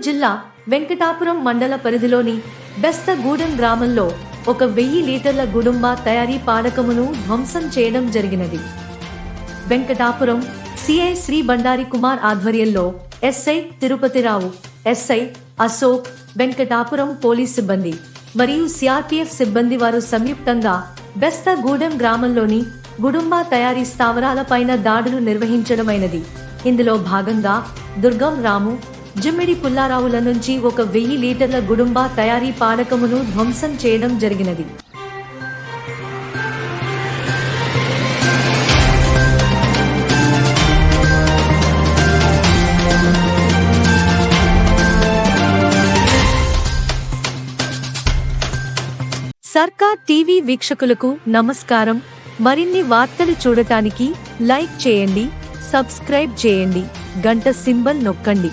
జిల్లా వెంకటాపురం మండల పరిధిలోని బెస్తగూడెం గ్రామంలో 1000 లీటర్ల గుడుంబా తయారీ పానకమును ధ్వంసం చేయడం జరిగినది. వెంకటాపురం సిఐ శ్రీ బండారి కుమార్ ఆధ్వర్యంలో SI Tirupatirao, SI Ashok, Venkatapuram police సిబ్బంది మరియు సిఆర్పిఎఫ్ సిబ్బంది వారు సంయుక్తంగా బెస్తగూడెం గ్రామంలోని గుడుంబా తయారీ స్థావరాల పైన దాడులు నిర్వహించడమైనది. ఇందులో భాగంగా దుర్గం రాము, జిమ్మిడి పుల్లారావుల నుంచి 1000 లీటర్ల గుడుంబా తయారీ పానకమును ధ్వంసం చేయడం జరిగినది. సర్కార్ టీవీ వీక్షకులకు నమస్కారం. మరిన్ని వార్తలు చూడటానికి లైక్ చేయండి, సబ్స్క్రైబ్ చేయండి, గంట సింబల్ నొక్కండి.